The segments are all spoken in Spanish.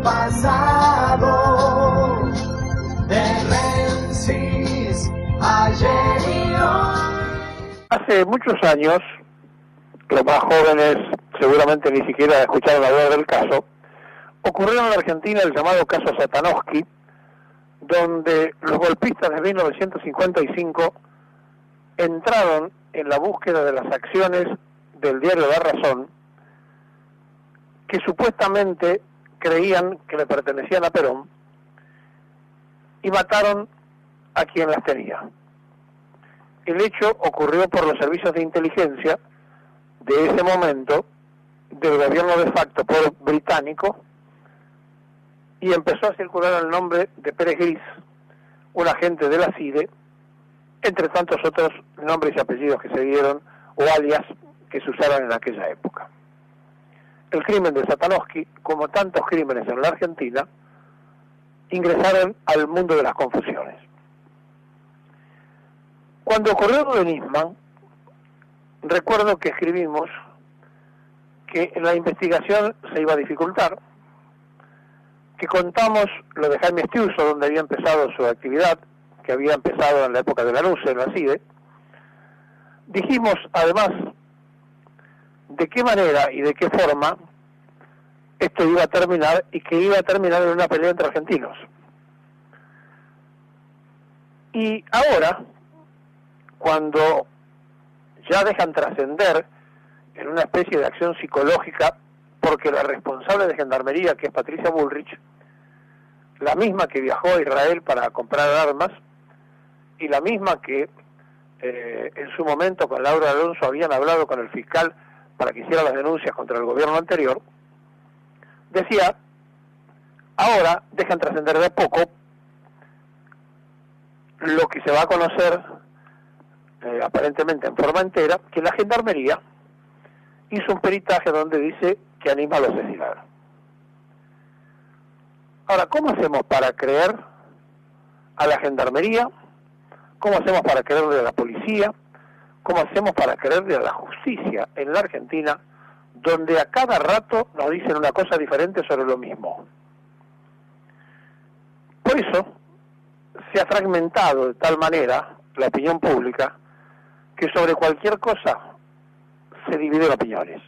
pasado, Nemesis, ayer y hoy. Hace muchos años, los más jóvenes seguramente ni siquiera escucharon hablar del caso, ocurrió en la Argentina el llamado caso Satanowski, donde los golpistas de 1955 entraron en la búsqueda de las acciones del diario La Razón, que supuestamente creían que le pertenecían a Perón, y mataron a quien las tenía. El hecho ocurrió por los servicios de inteligencia de ese momento, del gobierno de facto británico, y empezó a circular el nombre de Pérez Gris, un agente de la CIDE, entre tantos otros nombres y apellidos que se dieron, o alias que se usaron en aquella época. El crimen de Satanowski, como tantos crímenes en la Argentina, ingresaron al mundo de las confusiones. Cuando ocurrió lo de Nisman, recuerdo que escribimos que la investigación se iba a dificultar, que contamos lo de Jaime Estiuso, donde había empezado su actividad, que había empezado en la época de Lanuse, en la CIDE. Dijimos, además, de qué manera y de qué forma esto iba a terminar, y que iba a terminar en una pelea entre argentinos. Y ahora, cuando ya dejan trascender en una especie de acción psicológica, porque la responsable de Gendarmería, que es Patricia Bullrich, la misma que viajó a Israel para comprar armas, y la misma que en su momento con Laura Alonso habían hablado con el fiscal para que hiciera las denuncias contra el gobierno anterior, decía, ahora dejan trascender de poco lo que se va a conocer aparentemente en forma entera, que la Gendarmería hizo un peritaje donde dice que a Nisman lo asesinaron. Ahora, ¿cómo hacemos para creer a la Gendarmería? ¿Cómo hacemos para creerle a la policía? ¿Cómo hacemos para creerle a la justicia en la Argentina, donde a cada rato nos dicen una cosa diferente sobre lo mismo? Por eso se ha fragmentado de tal manera la opinión pública que sobre cualquier cosa se dividen opiniones.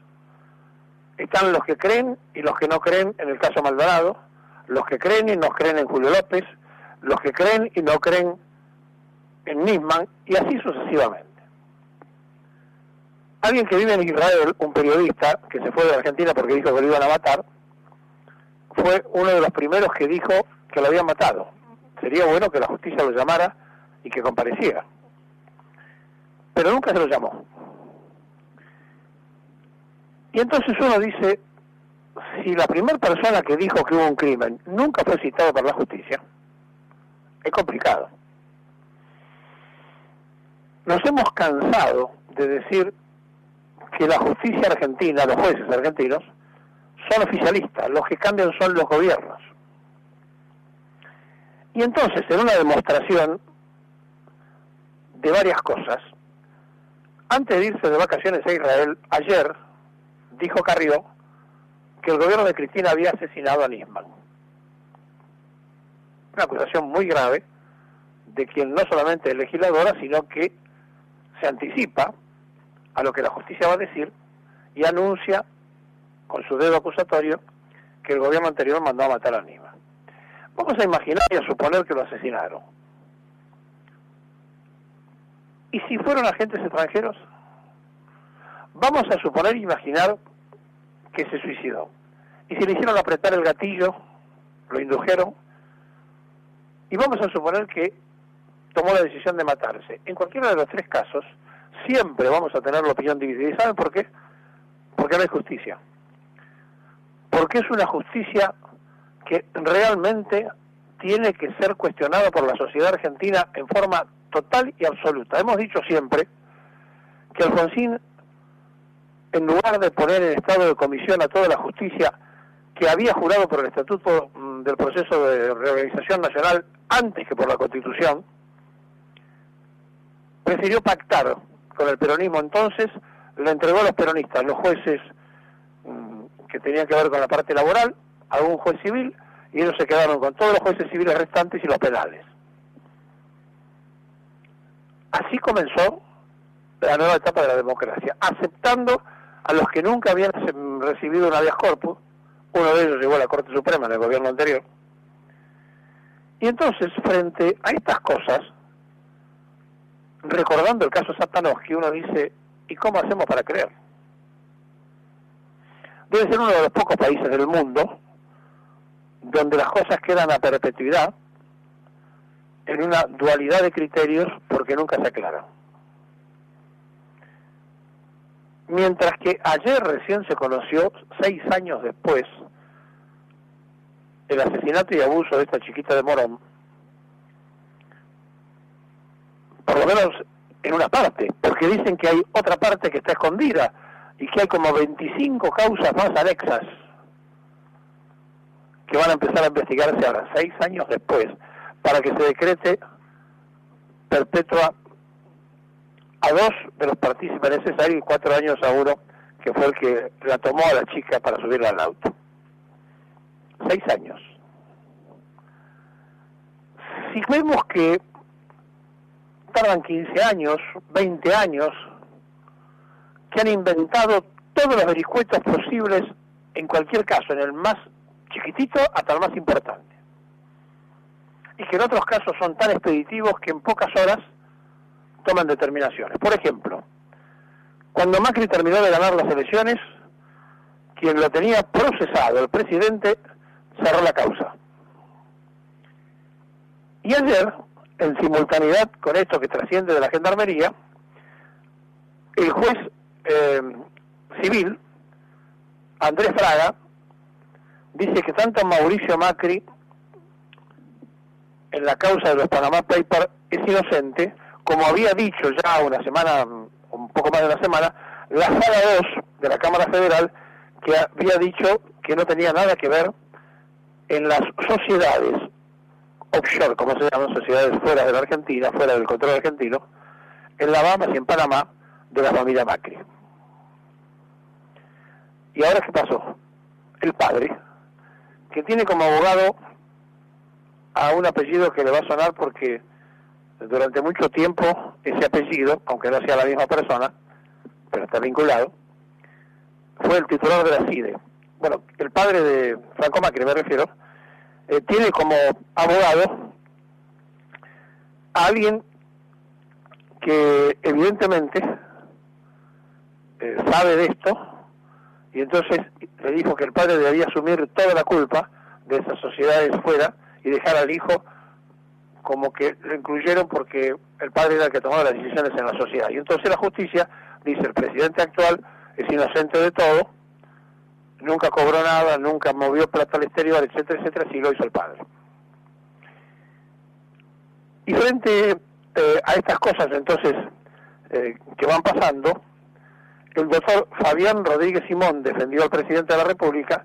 Están los que creen y los que no creen en el caso Maldonado, los que creen y no creen en Julio López, los que creen y no creen en Nisman, y así sucesivamente. Alguien que vive en Israel, un periodista que se fue de Argentina porque dijo que lo iban a matar, fue uno de los primeros que dijo que lo habían matado. Sería bueno que la justicia lo llamara y que compareciera. Pero nunca se lo llamó. Y entonces uno dice, si la primera persona que dijo que hubo un crimen nunca fue citado por la justicia, es complicado. Nos hemos cansado de decir que la justicia argentina, los jueces argentinos, son oficialistas, los que cambian son los gobiernos. Y entonces, en una demostración de varias cosas, antes de irse de vacaciones a Israel, ayer dijo Carrió que el gobierno de Cristina había asesinado a Nisman. Una acusación muy grave de quien no solamente es legisladora, sino que se anticipa a lo que la justicia va a decir y anuncia con su dedo acusatorio que el gobierno anterior mandó a matar a Nisman. Vamos a imaginar y a suponer que lo asesinaron. ¿Y si fueron agentes extranjeros? Vamos a suponer e imaginar que se suicidó. Y si le hicieron apretar el gatillo, lo indujeron, y vamos a suponer que tomó la decisión de matarse. En cualquiera de los tres casos, siempre vamos a tener la opinión dividida. ¿Y saben por qué? Porque no hay justicia. Porque es una justicia que realmente tiene que ser cuestionada por la sociedad argentina en forma total y absoluta. Hemos dicho siempre que Alfonsín, en lugar de poner en estado de comisión a toda la justicia que había jurado por el Estatuto del Proceso de Reorganización Nacional antes que por la Constitución, prefirió pactar con el peronismo. Entonces le entregó a los peronistas, los jueces que tenían que ver con la parte laboral, a un juez civil, y ellos se quedaron con todos los jueces civiles restantes y los penales. Así comenzó la nueva etapa de la democracia, aceptando a los que nunca habían recibido un habeas corpus. Uno de ellos llegó a la Corte Suprema en el gobierno anterior. Y entonces, frente a estas cosas, recordando el caso Satanowski, uno dice, ¿y cómo hacemos para creer? Debe ser uno de los pocos países del mundo donde las cosas quedan a perpetuidad en una dualidad de criterios porque nunca se aclaran. Mientras que ayer recién se conoció, 6 años después, el asesinato y abuso de esta chiquita de Morón, por lo menos en una parte, porque dicen que hay otra parte que está escondida y que hay como 25 causas más anexas que van a empezar a investigarse ahora, 6 años después, para que se decrete perpetua a 2 de los partícipes necesarios y 4 años a uno, que fue el que la tomó a la chica para subirla al auto. 6 años. Si vemos que tardan 15 años, 20 años, que han inventado todos los vericuetos posibles en cualquier caso, en el más chiquitito hasta el más importante, y que en otros casos son tan expeditivos que en pocas horas toman determinaciones. Por ejemplo, cuando Macri terminó de ganar las elecciones, quien lo tenía procesado, el presidente, cerró la causa. Y ayer, en simultaneidad con esto que trasciende de la gendarmería, el juez civil, Andrés Fraga, dice que tanto Mauricio Macri en la causa de los Panama Papers es inocente, como había dicho ya una semana, un poco más de una semana, la Sala 2 de la Cámara Federal, que había dicho que no tenía nada que ver en las sociedades offshore, como se llaman, sociedades fuera de la Argentina, fuera del control argentino, en las Bahamas y en Panamá, de la familia Macri. ¿Y ahora qué pasó? El padre, que tiene como abogado a un apellido que le va a sonar porque durante mucho tiempo ese apellido, aunque no sea la misma persona, pero está vinculado, fue el titular de la CIDE. Bueno, el padre de Franco Macri, me refiero, tiene como abogado a alguien que evidentemente sabe de esto, y entonces le dijo que el padre debía asumir toda la culpa de esas sociedades fuera y dejar al hijo como que lo incluyeron porque el padre era el que tomaba las decisiones en la sociedad. Y entonces la justicia dice, el presidente actual es inocente de todo, nunca cobró nada, nunca movió plata al exterior, etcétera, etcétera, sí lo hizo el padre. Y frente a estas cosas entonces que van pasando, el doctor Fabián Rodríguez Simón defendió al presidente de la República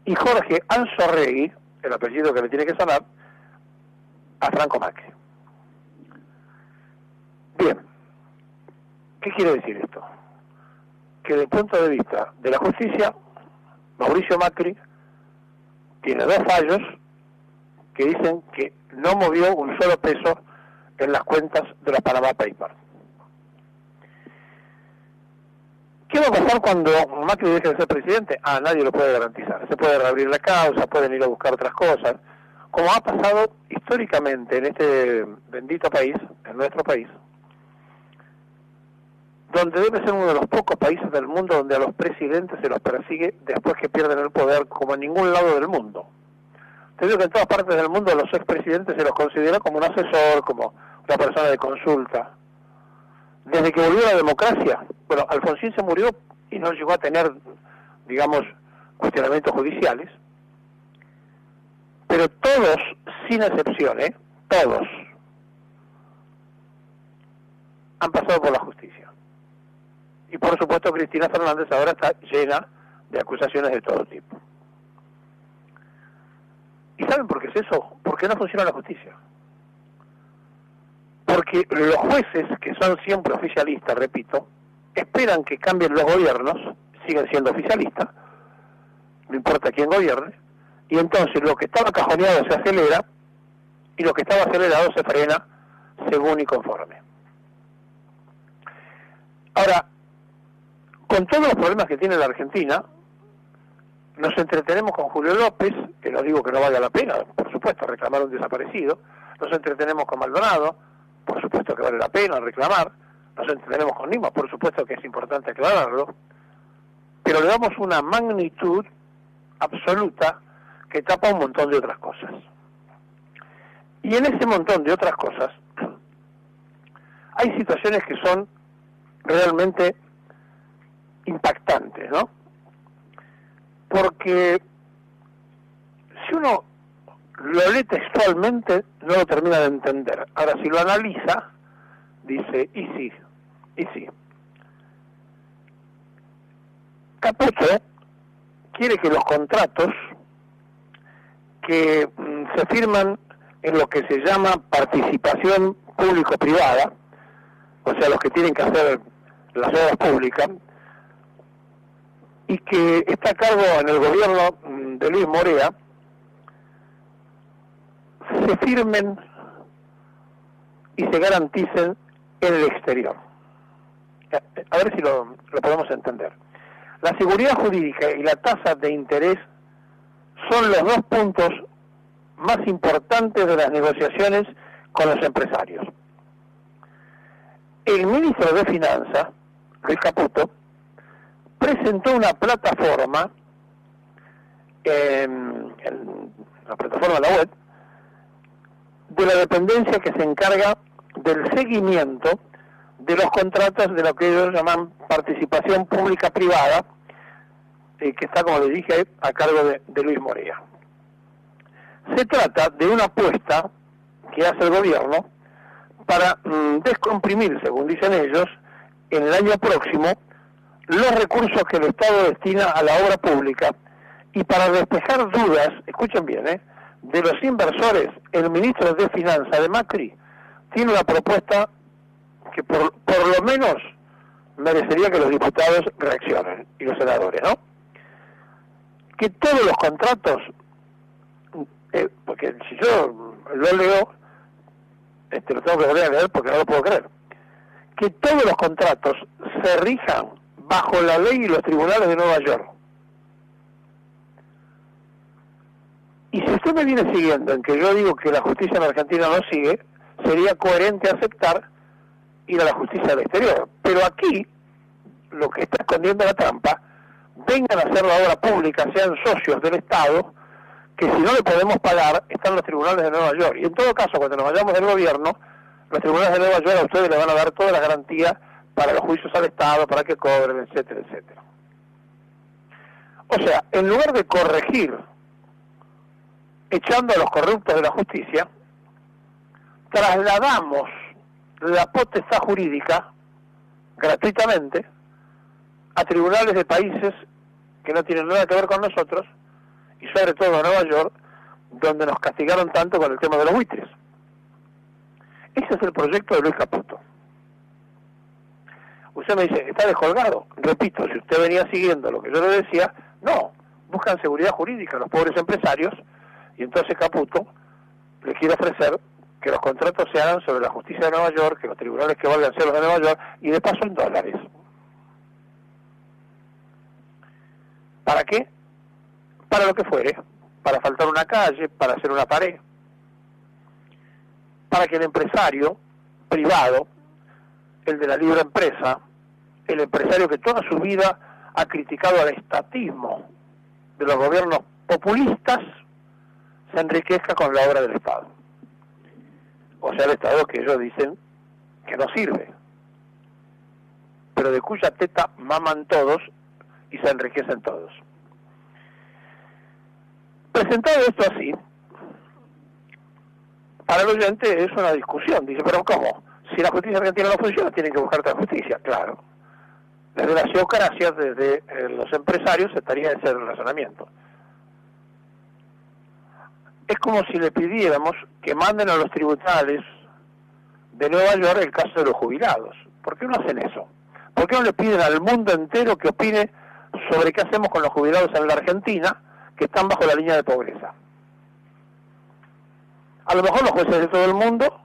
y Jorge Anzorregui, el apellido que le tiene que sonar, a Franco Macri. Bien, ¿qué quiere decir esto? Que desde el punto de vista de la justicia, Mauricio Macri tiene 2 fallos que dicen que no movió un solo peso en las cuentas de los Panama Papers. ¿Qué va a pasar cuando Macri deje de ser presidente? Nadie lo puede garantizar. Se puede reabrir la causa, pueden ir a buscar otras cosas, como ha pasado históricamente en este bendito país, en nuestro país, donde debe ser uno de los pocos países del mundo donde a los presidentes se los persigue después que pierden el poder, como en ningún lado del mundo. Te digo que en todas partes del mundo a los expresidentes se los considera como un asesor, como una persona de consulta. Desde que volvió la democracia, bueno, Alfonsín se murió y no llegó a tener, digamos, cuestionamientos judiciales, pero todos, sin excepción, todos, han pasado por la justicia. Y por supuesto Cristina Fernández ahora está llena de acusaciones de todo tipo. ¿Y saben por qué es eso? Porque no funciona la justicia. Porque los jueces, que son siempre oficialistas, repito, esperan que cambien los gobiernos, siguen siendo oficialistas, no importa quién gobierne, y entonces lo que estaba cajoneado se acelera y lo que estaba acelerado se frena según y conforme. Ahora, con todos los problemas que tiene la Argentina, nos entretenemos con Julio López, que no digo que no valga la pena, por supuesto, reclamar un desaparecido, nos entretenemos con Maldonado, por supuesto que vale la pena reclamar, nos entretenemos con Lima, por supuesto que es importante aclararlo, pero le damos una magnitud absoluta que tapa un montón de otras cosas. Y en ese montón de otras cosas hay situaciones que son realmente impactantes, ¿no? Porque si uno lo lee textualmente no lo termina de entender. Ahora, si lo analiza, dice, y sí. Caputo quiere que los contratos que se firman en lo que se llama participación público-privada, o sea, los que tienen que hacer las obras públicas, y que está a cargo en el gobierno de Luis Morea, se firmen y se garanticen en el exterior. A ver si lo podemos entender. La seguridad jurídica y la tasa de interés son los dos puntos más importantes de las negociaciones con los empresarios. El ministro de Finanzas, Luis Caputo, presentó una plataforma en la plataforma de la web de la dependencia que se encarga del seguimiento de los contratos de lo que ellos llaman participación pública-privada, que está, como les dije, a cargo de Luis Morea. Se trata de una apuesta que hace el gobierno para descomprimir, según dicen ellos, en el año próximo, los recursos que el Estado destina a la obra pública, y para despejar dudas, escuchen bien, de los inversores, el ministro de Finanzas de Macri tiene una propuesta que por lo menos merecería que los diputados reaccionen, y los senadores, ¿no? Que todos los contratos, porque si yo lo leo, lo tengo que volver a leer porque no lo puedo creer, que todos los contratos se rijan bajo la ley y los tribunales de Nueva York. Y si usted me viene siguiendo en que yo digo que la justicia en Argentina no sigue, sería coherente aceptar ir a la justicia del exterior. Pero aquí, lo que está escondiendo la trampa, vengan a hacer la obra pública, sean socios del Estado, que si no le podemos pagar, están los tribunales de Nueva York. Y en todo caso, cuando nos vayamos del gobierno, los tribunales de Nueva York a ustedes les van a dar todas las garantías para los juicios al Estado, para que cobren, etcétera, etcétera. O sea, en lugar de corregir, echando a los corruptos de la justicia, trasladamos la potestad jurídica gratuitamente a tribunales de países que no tienen nada que ver con nosotros, y sobre todo a Nueva York, donde nos castigaron tanto con el tema de los buitres. Ese es el proyecto de Luis Caputo. Usted me dice, está descolgado. Repito, si usted venía siguiendo lo que yo le decía, no, buscan seguridad jurídica los pobres empresarios, y entonces Caputo le quiere ofrecer que los contratos se hagan sobre la justicia de Nueva York, que los tribunales que valgan ser los de Nueva York, y de paso en dólares. ¿Para qué? Para lo que fuere, para asfaltar una calle, para hacer una pared, para que el empresario privado, el de la libre empresa, el empresario que toda su vida ha criticado al estatismo de los gobiernos populistas, se enriquezca con la obra del Estado. O sea, el Estado que ellos dicen que no sirve, pero de cuya teta maman todos y se enriquecen todos. Presentado esto así, para el oyente es una discusión. Dice, pero ¿cómo? Si la justicia argentina no funciona, tienen que buscar otra justicia. Claro. Desde las teocracias, desde los empresarios, estaría ese razonamiento. Es como si le pidiéramos que manden a los tribunales de Nueva York el caso de los jubilados. ¿Por qué no hacen eso? ¿Por qué no le piden al mundo entero que opine sobre qué hacemos con los jubilados en la Argentina, que están bajo la línea de pobreza. A lo mejor los jueces de todo el mundo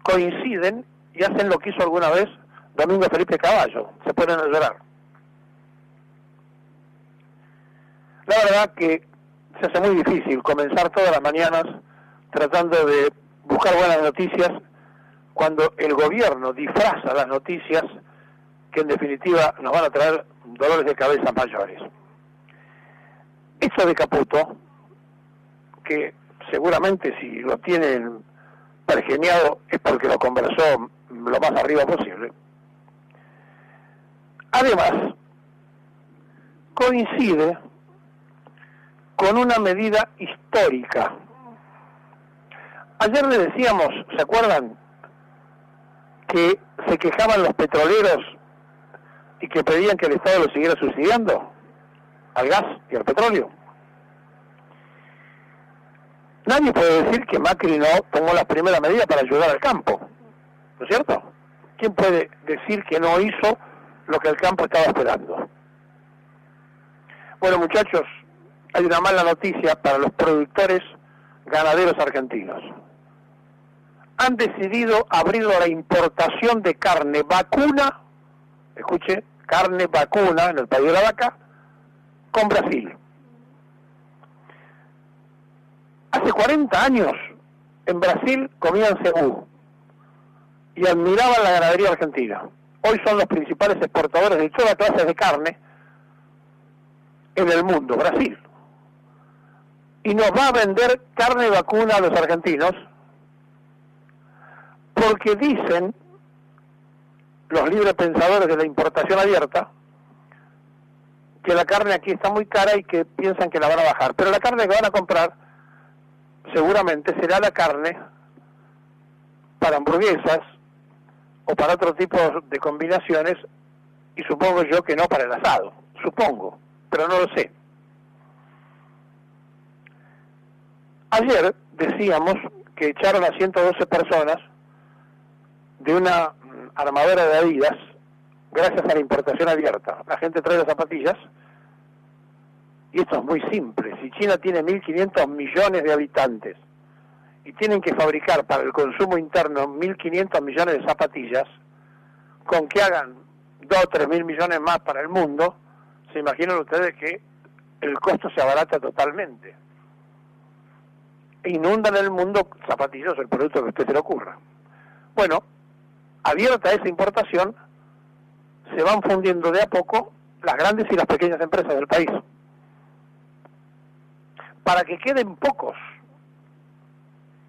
coinciden y hacen lo que hizo alguna vez Domingo Felipe Cavallo, se ponen a llorar. La verdad que se hace muy difícil comenzar todas las mañanas tratando de buscar buenas noticias cuando el gobierno disfraza las noticias que en definitiva nos van a traer dolores de cabeza mayores. Esto de Caputo, que seguramente si lo tienen pergeniado es porque lo conversó lo más arriba posible. Además, coincide con una medida histórica. Ayer le decíamos, ¿se acuerdan? Que se quejaban los petroleros y que pedían que el Estado lo siguiera subsidiando al gas y al petróleo. Nadie puede decir que Macri no tomó las primeras medidas para ayudar al campo, ¿no es cierto? ¿Quién puede decir que no hizo lo que el campo estaba esperando? Bueno, muchachos, hay una mala noticia para los productores ganaderos argentinos. Han decidido abrir la importación de carne vacuna, escuche, carne vacuna en el país de la vaca, con Brasil. Hace 40 años en Brasil comían cebú y admiraban la ganadería argentina. Hoy son los principales exportadores de toda clase de carne en el mundo, Brasil. Y nos va a vender carne vacuna a los argentinos porque dicen los libres pensadores de la importación abierta que la carne aquí está muy cara y que piensan que la van a bajar. Pero la carne que van a comprar seguramente será la carne para hamburguesas o para otro tipo de combinaciones, y supongo yo que no para el asado, supongo, pero no lo sé. Ayer decíamos que echaron a 112 personas de una armadora de Adidas gracias a la importación abierta. La gente trae las zapatillas y esto es muy simple. Si China tiene 1.500 millones de habitantes y tienen que fabricar para el consumo interno 1.500 millones de zapatillas, con que hagan 2 o 3.000 millones más para el mundo, se imaginan ustedes que el costo se abarata totalmente. E inundan el mundo zapatillas, el producto que a usted se le ocurra. Bueno, abierta esa importación, se van fundiendo de a poco las grandes y las pequeñas empresas del país, para que queden pocos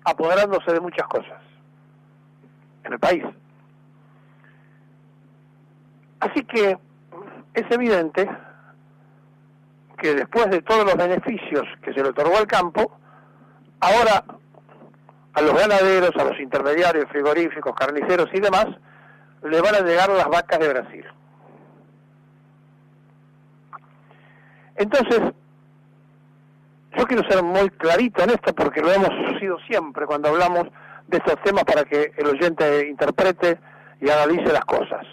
apoderándose de muchas cosas en el país. Así que es evidente que después de todos los beneficios que se le otorgó al campo, ahora a los ganaderos, a los intermediarios, frigoríficos, carniceros y demás, le van a llegar las vacas de Brasil. Entonces, yo quiero ser muy clarito en esto porque lo hemos sido siempre cuando hablamos de estos temas para que el oyente interprete y analice las cosas.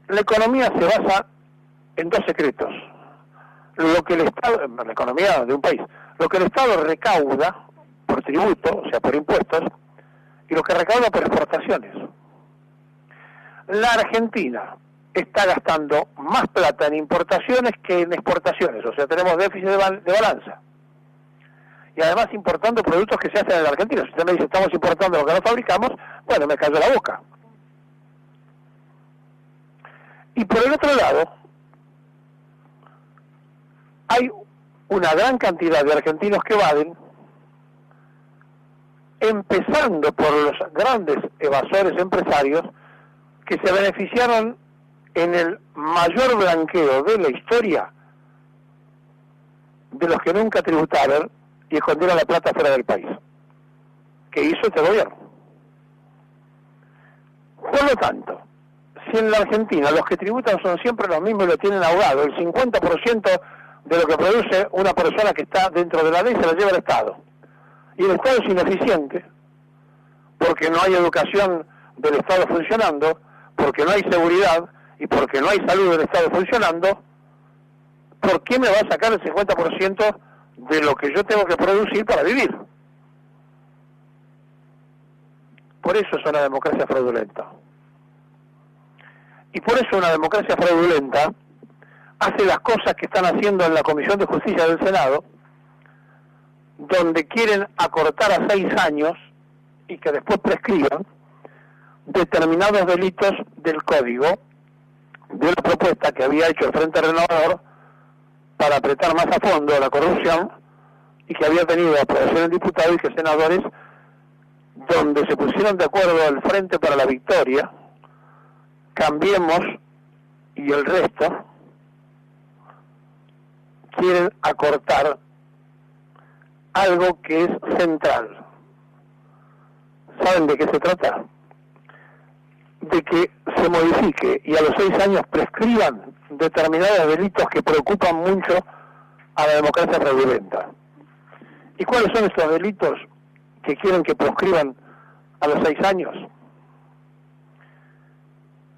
La economía se basa en dos secretos. Lo que el Estado, la economía de un país, lo que el Estado recauda por tributo, o sea, por impuestos, y lo que recauda por exportaciones. La Argentina está gastando más plata en importaciones que en exportaciones, o sea, tenemos déficit de balanza. Y además importando productos que se hacen en la Argentina. Si usted me dice, estamos importando lo que no fabricamos, bueno, me cayó la boca. Y por el otro lado, hay una gran cantidad de argentinos que evaden, empezando por los grandes evasores empresarios que se beneficiaron en el mayor blanqueo de la historia de los que nunca tributaron y escondieron la plata fuera del país, que hizo este gobierno. Por lo tanto, si en la Argentina los que tributan son siempre los mismos y lo tienen ahogado, el 50% de lo que produce una persona que está dentro de la ley se la lleva el Estado, y el Estado es ineficiente porque no hay educación del Estado funcionando, porque no hay seguridad y porque no hay salud del Estado funcionando, ¿por qué me va a sacar el 50% de lo que yo tengo que producir para vivir? Por eso es una democracia fraudulenta. Y por eso una democracia fraudulenta hace las cosas que están haciendo en la Comisión de Justicia del Senado, donde quieren acortar a 6 años y que después prescriban determinados delitos del Código, de una propuesta que había hecho el Frente Renovador para apretar más a fondo la corrupción y que había tenido aprobación en diputados y que senadores, donde se pusieron de acuerdo el Frente para la Victoria, Cambiemos y el resto, quieren acortar algo que es central. ¿Saben de qué se trata? De que se modifique y a los 6 años prescriban determinados delitos que preocupan mucho a la democracia fraudulenta. ¿Y cuáles son estos delitos que quieren que prescriban a los 6 años?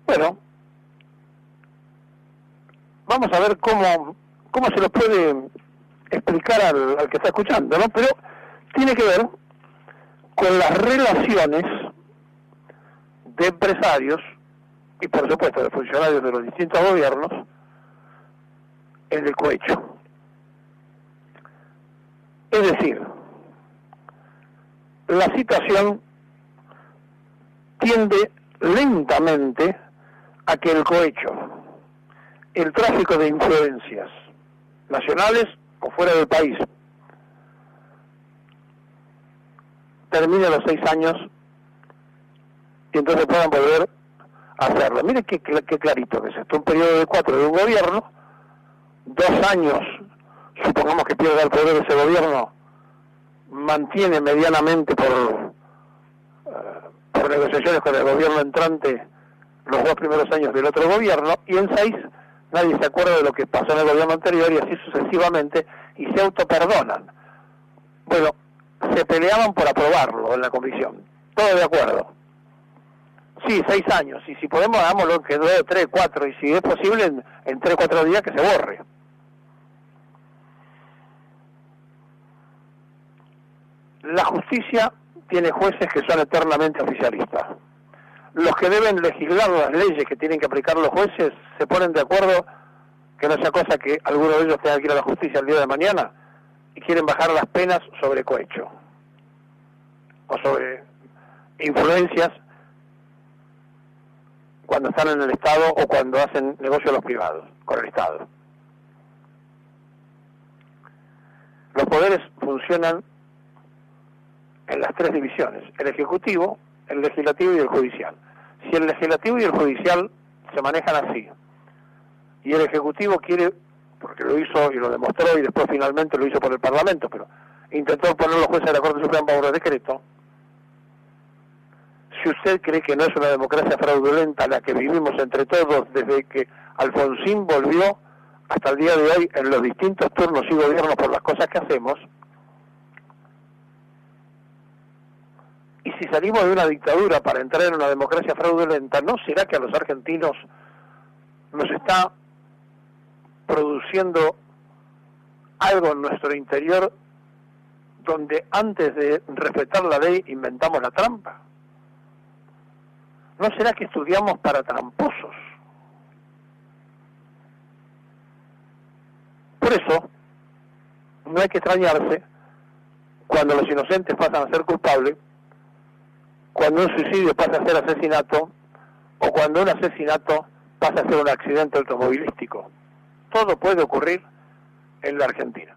Bueno, vamos a ver cómo se lo puede explicar al que está escuchando, ¿no? Pero tiene que ver con las relaciones de empresarios y por supuesto de funcionarios de los distintos gobiernos en el cohecho. Es decir, la situación tiende lentamente a que el cohecho, el tráfico de influencias nacionales o fuera del país, termine a los 6 años y entonces puedan volver a hacerlo. Mire qué clarito que es esto. Un periodo de 4 de un gobierno, 2 años, supongamos que pierda el poder ese gobierno, mantiene medianamente por negociaciones con el gobierno entrante los 2 primeros años del otro gobierno, y en 6 nadie se acuerda de lo que pasó en el gobierno anterior y así sucesivamente, y se autoperdonan. Bueno, se peleaban por aprobarlo en la comisión, todo de acuerdo. Sí, 6 años, y si podemos hagámoslo que 2, 3, 4, y si es posible en 3, 4 días que se borre. La justicia tiene jueces que son eternamente oficialistas. Los que deben legislar las leyes que tienen que aplicar los jueces se ponen de acuerdo, que no sea cosa que alguno de ellos tenga que ir a la justicia el día de mañana, y quieren bajar las penas sobre cohecho o sobre influencias cuando están en el Estado o cuando hacen negocios los privados con el Estado. Los poderes funcionan en las 3 divisiones: el Ejecutivo, el Legislativo y el Judicial. Si el Legislativo y el Judicial se manejan así, y el Ejecutivo quiere, porque lo hizo y lo demostró y después finalmente lo hizo por el Parlamento, pero intentó poner los jueces de la Corte Suprema por decreto, si usted cree que no es una democracia fraudulenta la que vivimos entre todos desde que Alfonsín volvió hasta el día de hoy en los distintos turnos y gobiernos por las cosas que hacemos, y si salimos de una dictadura para entrar en una democracia fraudulenta, ¿no será que a los argentinos nos está produciendo algo en nuestro interior donde antes de respetar la ley inventamos la trampa? ¿No será que estudiamos para tramposos? Por eso, no hay que extrañarse cuando los inocentes pasan a ser culpables, cuando un suicidio pasa a ser asesinato, o cuando un asesinato pasa a ser un accidente automovilístico. Todo puede ocurrir en la Argentina.